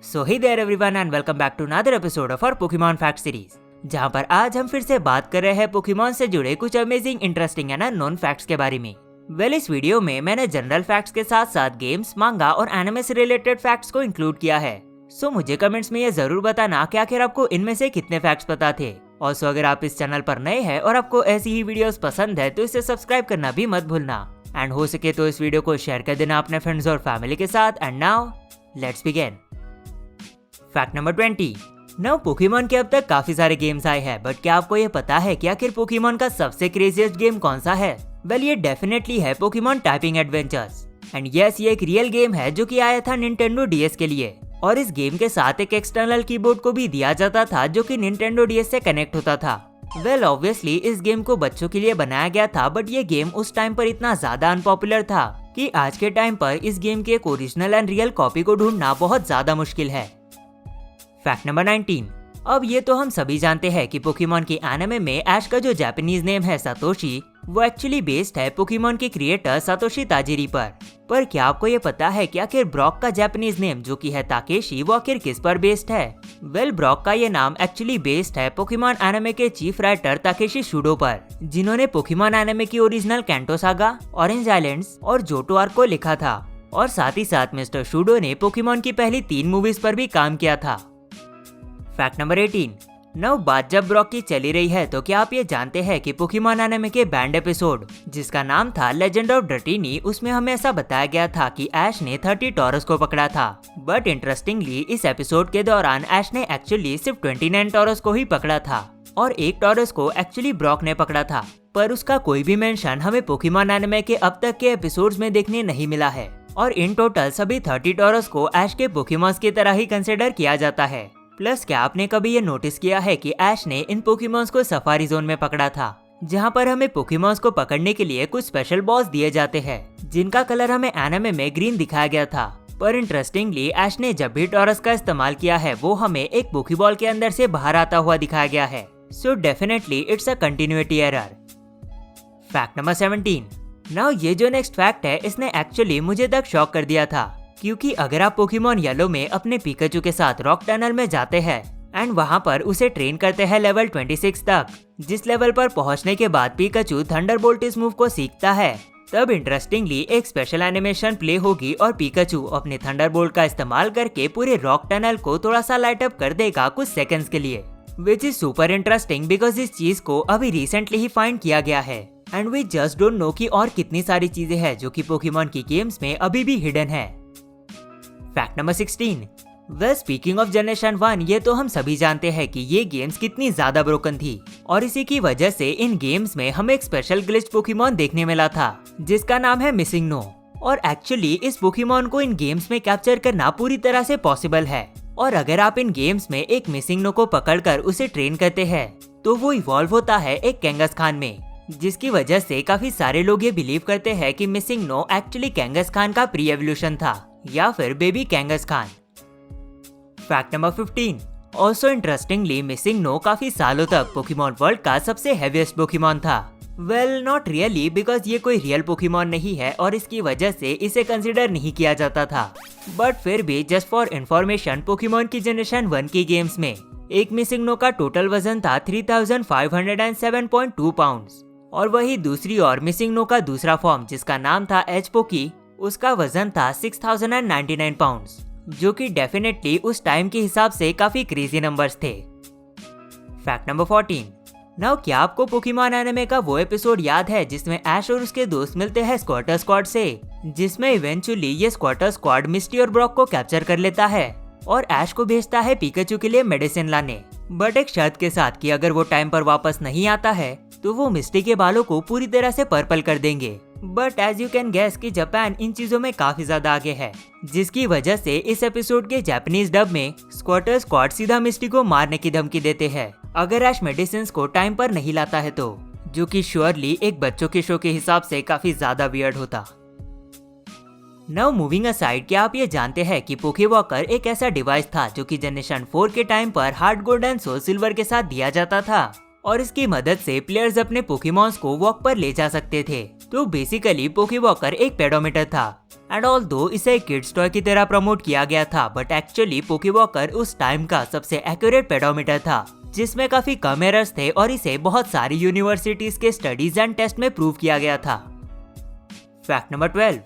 So hey there everyone and welcome back to another episode of our Pokemon fact series, जहां पर आज हम फिर से बात कर रहे हैं पोकेमॉन से जुड़े कुछ amazing, interesting and unknown facts के बारे में। इस वीडियो में मैंने जनरल फैक्ट्स के साथ साथ गेम्स, मांगा और एनिमे से रिलेटेड फैक्ट्स को इंक्लूड किया है। सो मुझे कमेंट्स में ये जरूर बताना कि आखिर आपको इनमें से कितने फैक्ट्स पता थे। और अगर आप इस चैनल पर नए हैं और आपको ऐसी ही वीडियोस पसंद है तो इसे सब्सक्राइब करना भी मत भूलना। एंड हो सके तो इस वीडियो को शेयर कर देना अपने फ्रेंड्स और फैमिली के साथ। And now let's begin. Fact number 20। Now Pokemon के अब तक काफी सारे गेम्स आए हैं, बट क्या आपको ये पता है कि आखिर पोकेमॉन का सबसे क्रेजीएस्ट गेम कौन सा है? ये डेफिनेटली है Pokemon typing adventures. And yes, ये एक रियल गेम है जो कि आया था निंटेंडो डीएस के लिए। और इस गेम के साथ एक एक्सटर्नल कीबोर्ड को भी दिया जाता था जो कि निंटेंडो डीएस से कनेक्ट होता था। ऑब्वियसली इस गेम को बच्चों के लिए बनाया गया था, बट ये गेम उस टाइम पर इतना ज्यादा अनपॉपुलर था कि आज के टाइम पर इस गेम की एक ओरिजिनल एंड रियल कॉपी को ढूंढना बहुत ज्यादा मुश्किल है। Fact number 19। अब ये तो हम सभी जानते हैं कि पोकेमॉन की एनिमे में ऐश का जो जापानीज नेम है सातोशी, वो एक्चुअली बेस्ड है पोकेमॉन के क्रिएटर सातोशी ताजिरी पर क्या आपको ये पता है कि आखिर ब्रॉक का जापानीज नेम जो कि है ताकेशी, वो आखिर किस पर बेस्ड है? ब्रॉक का ये नाम एक्चुअली बेस्ड है पोकेमॉन एनिमे के चीफ राइटर ताकेशी शुडो पर, जिन्होंने पोकेमॉन एनिमे की original canto saga, orange islands और जोटो आर्क को लिखा था। और साथ ही साथ मिस्टर शुडो ने पोकेमॉन की पहली 3 मूवीज पर भी काम किया था। Fact number 18। नाउ बात जब ब्रॉक की चली रही है तो क्या आप ये जानते हैं कि पोकेमॉन एनिमे के बैंड एपिसोड जिसका नाम था लेजेंड ऑफ ड्रैटिनी, उसमें हमें ऐसा बताया गया था कि ऐश ने 30 टॉरस को पकड़ा था। बट इंटरेस्टिंगली इस एपिसोड के दौरान ऐश ने एक्चुअली सिर्फ 29 टॉरस को ही पकड़ा था और 1 टॉरस को एक्चुअली ब्रॉक ने पकड़ा था। पर उसका कोई भी मेंशन हमें पोकेमॉन एनिमे के अब तक के एपिसोड्स में देखने नहीं मिला है। और इन टोटल सभी 30 टॉरस को ऐश के पोकेमॉन्स की तरह ही कंसिडर किया जाता है। प्लस क्या आपने कभी ये नोटिस किया है कि ऐश ने इन पोकेमॉन्स को सफारी जोन में पकड़ा था, जहाँ पर हमें पोकेमॉन्स को पकड़ने के लिए कुछ स्पेशल बॉल्स दिए जाते हैं जिनका कलर हमें एनिमे में ग्रीन दिखाया गया था। पर इंटरेस्टिंगली ऐश ने जब भी टॉरस का इस्तेमाल किया है वो हमें एक पोकेबॉल के अंदर से बाहर आता हुआ दिखाया गया है। So definitely it's a continuity error. Fact number 17। Now ये जो नेक्स्ट फैक्ट है इसने एक्चुअली मुझे तक शॉक कर दिया था, क्योंकि अगर आप पोकेमॉन येलो में अपने पिकाचू के साथ रॉक टनल में जाते हैं एंड वहां पर उसे ट्रेन करते हैं लेवल 26 तक, जिस लेवल पर पहुंचने के बाद पिकाचू थंडरबोल्ट इस मूव को सीखता है, तब इंटरेस्टिंगली एक स्पेशल एनिमेशन प्ले होगी और पिकाचू अपने थंडरबोल्ट का इस्तेमाल करके पूरे रॉक टनल को थोड़ा सा लाइट अप कर देगा कुछ सेकंड्स के लिए, which is super interesting because इस चीज को अभी रिसेंटली ही फाइंड किया गया है and we just don't know कि और कितनी सारी चीजें हैं जो कि पोकेमॉन की गेम्स में अभी भी हिडन है। Fact number 16। Speaking of generation 1, ये तो हम सभी जानते हैं कि ये गेम्स कितनी ज्यादा ब्रोकन थी और इसी की वजह से इन गेम्स में हमें एक स्पेशल ग्लिच पोकेमॉन देखने मिला था जिसका नाम है मिसिंग नो। और एक्चुअली इस पोकेमॉन को इन गेम्स में कैप्चर करना पूरी तरह से पॉसिबल है। और अगर आप इन गेम्स में एक मिसिंग नो को पकड़कर उसे ट्रेन करते हैं तो वो इवॉल्व होता है एक कैंगसखान में, जिसकी वजह से काफी सारे लोग ये बिलीव करते हैं कि मिसिंग नो एक्चुअली कैंगसखान का प्री एवोल्यूशन था या फिर baby Kangaskhan. Fact number 15। Also interestingly MissingNo काफी सालों तक पोकेमॉन वर्ल्ड का सबसे हेवीएस्ट पोकेमॉन था। नॉट रियली, बिकॉज ये कोई रियल पोकेमॉन नहीं है और इसकी वजह से इसे कंसिडर नहीं किया जाता था। बट फिर भी जस्ट फॉर इंफॉर्मेशन, पोकेमॉन की जनरेशन 1 की गेम्स में एक मिसिंग नो का टोटल वजन था 3507.2 पाउंड्स और वही दूसरी और मिसिंग नो का दूसरा फॉर्म जिसका नाम था एच पोकी, उसका वजन था 6099 पाउंड्स, जो कि डेफिनेटली उस टाइम के हिसाब से काफी क्रेजी नंबर्स थे। Fact number 14। नाउ क्या आपको पोकेमॉन एनिमे का वो एपिसोड याद है जिसमें ऐश और उसके दोस्त मिलते हैं स्क्वाटर स्क्वाड से, जिसमें इवेंचुअली ये स्क्वाटर स्क्वाड मिस्टी और ब्रॉक को कैप्चर कर लेता है और ऐश को भेजता है पिकाचू के लिए मेडिसिन लाने, बट एक शर्त के साथ कि अगर वो टाइम पर वापस नहीं आता है तो वो मिस्टी के बालों को पूरी तरह से पर्पल कर देंगे। But as you can guess कि जापान इन चीजों में काफी ज्यादा आगे है, जिसकी वजह से इस एपिसोड के जापानीज डब में स्क्वाटर स्क्वाड सीधा मिस्टी को मारने की धमकी देते हैं अगर ऐश मेडिसिन को टाइम पर नहीं लाता है तो, जो कि श्योरली एक बच्चों के शो के हिसाब से काफी ज्यादा वियर्ड होता। नाउ मूविंग असाइड, क्या आप ये जानते हैं कि पोकेवॉकर एक ऐसा डिवाइस था जो कि जनरेशन 4 के टाइम पर heart gold and soul silver के साथ दिया जाता था और इसकी मदद से प्लेयर्स अपने पोकेमॉन्स को वॉक पर ले जा सकते थे। तो बेसिकली पोकेवॉकर एक पेडोमीटर था एंड ऑल्दो इसे किड्स टॉय की तरह प्रमोट किया गया था, बट एक्चुअली पोकेवॉकर उस टाइम का सबसे एक्यूरेट पेडोमीटर था जिसमें काफी कम एरर्स थे और इसे बहुत सारी यूनिवर्सिटीज के स्टडीज एंड टेस्ट में प्रूव किया गया था। Fact number 12।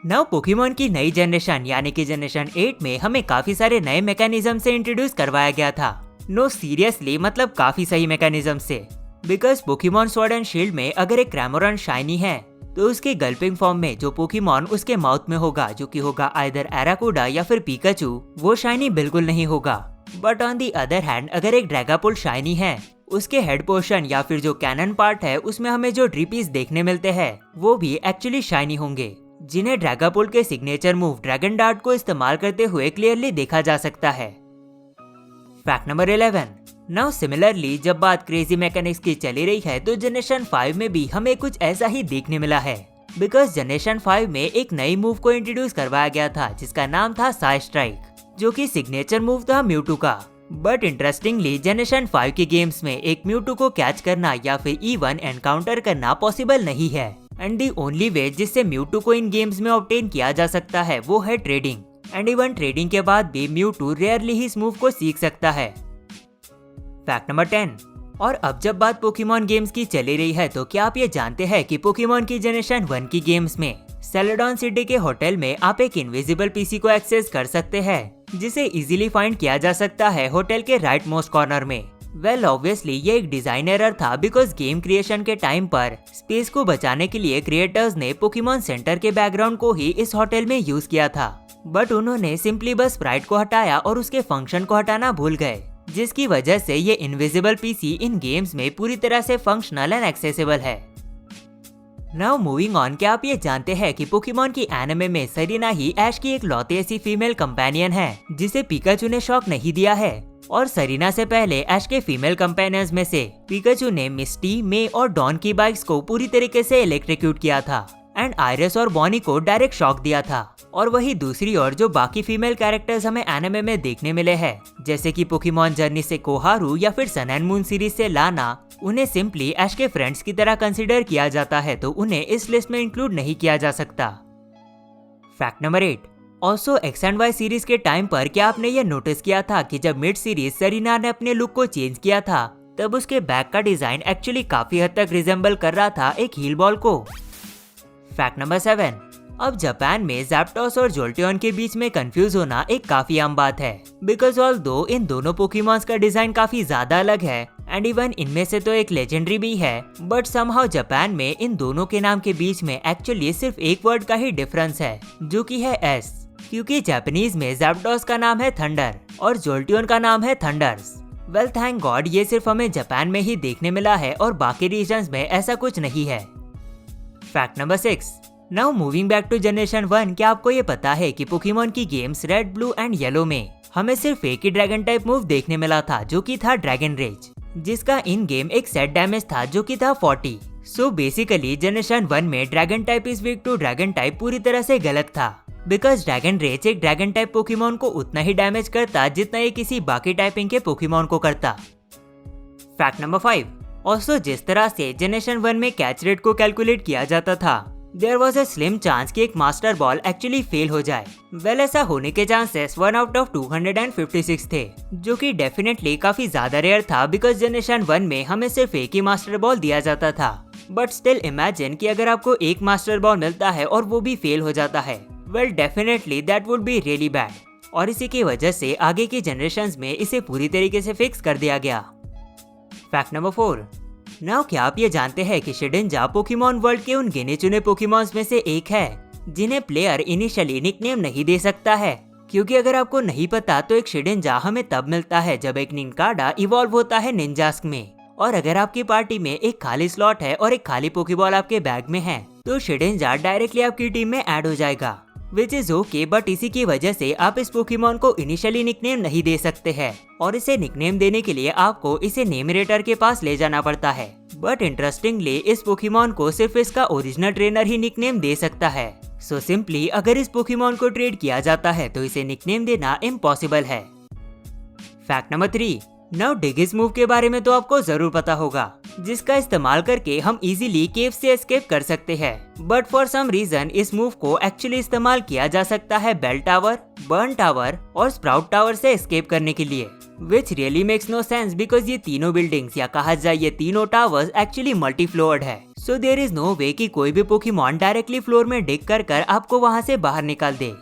नाउ पोकेमॉन की नई जनरेशन यानी कि जनरेशन 8 में हमें काफी सारे नए मैकेनिज्म से इंट्रोड्यूस करवाया गया था। नो सीरियसली मतलब काफी सही मैकेनिज्म से, because Pokemon sword and shield में अगर एक क्रैमोरन शाइनी है तो उसके गल्पिंग फॉर्म में जो पोकेमॉन उसके माउथ में होगा, जो कि होगा आइदर एराकुडा या फिर पिकाचू, वो शाइनी बिल्कुल नहीं होगा। But on the other hand अगर एक ड्रैगापुल शाइनी है, उसके हेड पोर्शन या फिर जो कैनन पार्ट है उसमें हमें जो ड्रीपीज देखने मिलते हैं वो भी एक्चुअली शाइनी होंगे, जिन्हें ड्रैगापुल के सिग्नेचर मूव ड्रैगन डार्ट को इस्तेमाल करते हुए क्लियरली देखा जा सकता है। Fact number 11। नाउ सिमिलरली जब बात क्रेजी मैकेनिक्स की चली रही है तो जनरेशन 5 में भी हमें कुछ ऐसा ही देखने मिला है, बिकॉज जनरेशन 5 में एक नई मूव को इंट्रोड्यूस करवाया गया था जिसका नाम था साई स्ट्राइक, जो कि सिग्नेचर मूव था म्यूटू का। बट इंटरेस्टिंगली जनरेशन 5 के गेम्स में एक म्यूटू को कैच करना या फिर इवन एनकाउंटर करना पॉसिबल नहीं है एंड दी ओनली वे जिससे म्यूटू को इन गेम्स में ऑब्टेन किया जा सकता है वो है ट्रेडिंग, एंड इवन ट्रेडिंग के बाद भी म्यूटू रेयरली ही इस मूव को सीख सकता है। Fact number 10। और अब जब बात पोकेमॉन गेम्स की चली रही है तो क्या आप ये जानते हैं कि पोकेमॉन की जनरेशन 1 की गेम्स में सेलेडॉन सिटी के होटल में आप एक इनविजिबल पीसी को एक्सेस कर सकते हैं जिसे इजीली फाइंड किया जा सकता है होटल के राइट मोस्ट कॉर्नर में। वेल ऑब्वियसली ये एक डिजाइन एरर था, बिकॉज गेम क्रिएशन के टाइम पर स्पेस को बचाने के लिए क्रिएटर्स ने पोकेमॉन सेंटर के बैकग्राउंड को ही इस होटल में यूज किया था, बट उन्होंने सिंपली बस स्प्राइट को हटाया और उसके फंक्शन को हटाना भूल गए, जिसकी वजह से ये इनविजिबल पीसी इन गेम्स में पूरी तरह से फंक्शनल एंड एक्सेसिबल है। नाउ मूविंग ऑन, क्या आप ये जानते हैं कि पोकेमॉन की एनिमे में सरीना ही ऐश की एक लौती ऐसी फीमेल कंपेनियन है जिसे पिकाचू ने शॉक नहीं दिया है, और सरीना से पहले ऐश के फीमेल कंपेनियंस में से पिकाचू ने मिस्टी, मे और डॉन की बाइक्स को पूरी तरीके से इलेक्ट्रिक्यूट किया था एंड आयरस और बॉनी को डायरेक्ट शॉक दिया था। और वही दूसरी ओर जो बाकी फीमेल कैरेक्टर्स हमें एनिमे में देखने मिले हैं, जैसे कि पोकेमॉन जर्नी से कोहारू या फिर सन एंड मून सीरीज से लाना, उन्हें सिंपली ऐश के फ्रेंड्स की तरह कंसीडर किया जाता है, तो उन्हें इस लिस्ट में इंक्लूड नहीं किया जा सकता। Fact number 8। Also X and Y series के टाइम पर क्या आपने ये नोटिस किया था कि जब मिड सीरीज सरीना ने अपने लुक को चेंज किया था तब उसके बैक का डिजाइन एक्चुअली काफी हद तक रिजेंबल कर रहा था एक हील बॉल को। Fact number 7। अब जापान में ज़ैप्टोस और जोल्टियन के बीच में कंफ्यूज होना एक काफी आम बात है, बिकॉज ऑल्दो इन दोनों पोकेमॉन्स का डिजाइन काफी ज्यादा अलग है एंड इवन इनमें से तो एक लेजेंडरी भी है, बट समहाउ जापान में इन दोनों के नाम के बीच में एक्चुअली सिर्फ एक वर्ड का ही डिफरेंस है, जो कि है एस, क्योंकि जापानीज में ज़ैप्टोस का नाम है थंडर और जोल्टियन का नाम है थंडर्स। वेल थैंक गॉड ये सिर्फ हमें जापान में ही देखने मिला है और बाकी रीजन्स में ऐसा कुछ नहीं है। Fact number 6। Now moving back to generation 1, क्या आपको ये पता है कि पोकेमॉन की games red, blue and yellow में हमें सिर्फ एक ही ड्रैगन टाइप मूव देखने मिला था, जो कि था ड्रैगन रेज, जिसका इन गेम एक सेट डैमेज था जो कि था 40। सो बेसिकली जनरेशन 1 में dragon type is weak to dragon type पूरी तरह से गलत था, बिकॉज ड्रैगन रेज एक ड्रैगन टाइप पोकेमॉन को उतना ही डैमेज करता जितना ये किसी बाकी टाइपिंग के पोकेमॉन को करता। Fact number 5। ऑल्सो जिस तरह से जनरेशन 1 में कैच रेट को कैलकुलेट किया जाता था, there was a slim chance कि एक मास्टर बॉल एक्चुअली फेल हो जाए। वेल ऐसा होने के चांसेस 1 आउट ऑफ 256 थे, जो कि डेफिनेटली काफी ज्यादा रेयर था, बिकॉज जनरेशन 1 में हमें सिर्फ एक ही मास्टर बॉल दिया जाता था। बट स्टिल इमेजिन कि अगर आपको एक मास्टर बॉल मिलता है और वो भी फेल हो जाता है, well definitely that would be really bad, और इसी की वजह से आगे की जनरेशंस में इसे पूरी तरीके से फिक्स कर दिया गया। Fact number 4। नाउ क्या आप ये जानते हैं कि शिडेंजा पोकेमॉन वर्ल्ड के उन गिने चुने पोकेमॉन्स में से एक है जिन्हें प्लेयर इनिशियली निकनेम नहीं दे सकता है, क्योंकि अगर आपको नहीं पता तो एक शिडेंजा हमें तब मिलता है जब एक निंकाडा इवॉल्व होता है निंजास्क में, और अगर आपकी पार्टी में एक खाली स्लॉट है और एक खाली पोकेबॉल आपके बैग में है तो शिडेंजा डायरेक्टली आपकी टीम में ऐड हो जाएगा, विच इज ओके, बट इसी की वजह से आप इस पोकेमॉन को इनिशियली निकनेम नहीं दे सकते हैं, और इसे निकनेम देने के लिए आपको इसे नेमरेटर के पास ले जाना पड़ता है। बट इंटरेस्टिंगली इस पोकेमॉन को सिर्फ इसका ओरिजिनल ट्रेनर ही निकनेम दे सकता है। सो सिंपली अगर इस पोकेमॉन को ट्रेड किया जाता है तो इसे निकनेम देना इम्पॉसिबल है। Fact number 3। नाउ डिगिस मूव के बारे में तो आपको जरूर पता होगा, जिसका इस्तेमाल करके हम इजीली केव से एस्केप कर सकते हैं। बट फॉर सम रीजन इस मूव को एक्चुअली इस्तेमाल किया जा सकता है बेल टावर, बर्न टावर और स्प्राउट टावर से एस्केप करने के लिए, which really makes no sense because ये तीनों बिल्डिंग्स या कहा जाए ये तीनों टावर्स एक्चुअली मल्टी फ्लोर्ड है। सो देयर इज नो वे कि कोई भी पोकेमॉन डायरेक्टली फ्लोर में डिग कर आपको वहाँ से बाहर निकाल दे।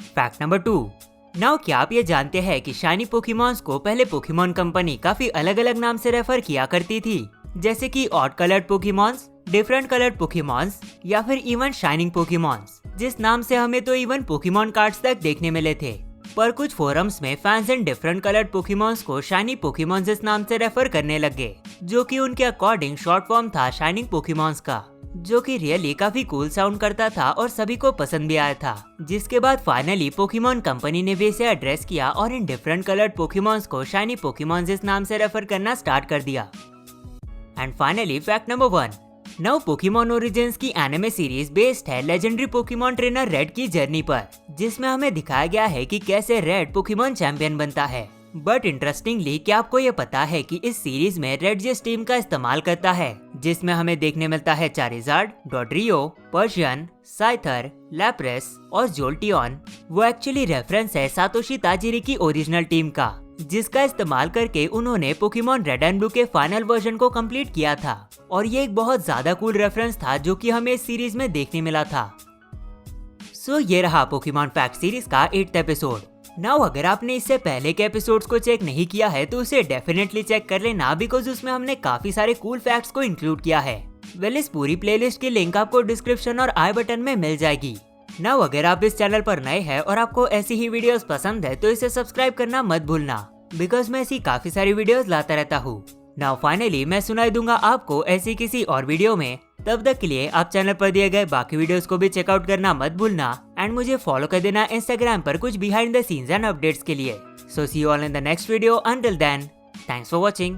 Fact number 2। नाउ क्या आप ये जानते हैं कि शाइनी पोकेमॉन्स को पहले पोकेमॉन कंपनी काफी अलग अलग नाम से रेफर किया करती थी, जैसे कि odd coloured Pokémons, different coloured Pokémons या फिर इवन शाइनिंग पोकेमॉन्स, जिस नाम से हमें तो इवन पोकेमॉन कार्ड्स तक देखने मिले थे। पर कुछ फोरम्स में fans in different coloured Pokémons को शाइनी पोकेमॉन्स इस नाम से रेफर करने लगे, जो कि उनके अकॉर्डिंग शॉर्ट फॉर्म था शाइनिंग पोकेमॉन्स का, जो कि रियली काफी कूल साउंड करता था और सभी को पसंद भी आया था। जिसके बाद फाइनली पोकेमॉन कंपनी ने भी इसे एड्रेस किया और इन डिफरेंट कलर्ड पोकेमॉन्स को शाइनी पोकेमॉन्स इस नाम से रेफर करना स्टार्ट कर दिया। And finally fact number 1। Now Pokemon origins की एनिमे सीरीज बेस्ड है लेजेंडरी पोकेमॉन ट्रेनर रेड की जर्नी पर, जिसमें हमें दिखाया गया है कि कैसे रेड पोकेमॉन चैंपियन बनता है। बट इंटरेस्टिंगली क्या आपको ये पता है कि इस सीरीज में रेड जिस टीम का इस्तेमाल करता है, जिसमें हमें देखने मिलता है चारिज़ार्ड, डोड्रियो, पर्शियन, साइथर, लैप्रेस और जोल्टियन, वो एक्चुअली रेफरेंस है सातोशी ताजिरी की ओरिजिनल टीम का, जिसका इस्तेमाल करके उन्होंने पोकेमॉन रेड एंड ब्लू के फाइनल वर्जन को कंप्लीट किया था। और ये एक बहुत ज्यादा कूल रेफरेंस था जो कि हमें इस सीरीज में देखने मिला था। सो ये रहा पोकेमॉन फैक्ट सीरीज का 8th एपिसोड। नाउ अगर आपने इससे पहले के एपिसोड्स को चेक नहीं किया है तो उसे डेफिनेटली चेक कर लेना, बिकॉज उसमें हमने काफी सारे कूल फैक्ट्स को इंक्लूड किया है। वेल इस पूरी प्लेलिस्ट की लिंक आपको डिस्क्रिप्शन और आई बटन में मिल जाएगी। नाउ अगर आप इस चैनल पर नए हैं और आपको ऐसी ही वीडियोस पसंद है तो इसे सब्सक्राइब करना मत भूलना, बिकॉज मैं ऐसी काफी सारी वीडियोस लाता रहता हूँ। नाउ फाइनली मैं सुनाई दूंगा आपको ऐसी किसी और वीडियो में। तब तक के लिए आप चैनल पर दिए गए बाकी वीडियोस को भी चेकआउट करना मत भूलना एंड मुझे फॉलो कर देना इंस्टाग्राम पर कुछ behind the scenes and updates के लिए। So see you all in the next video. Until then, thanks for watching.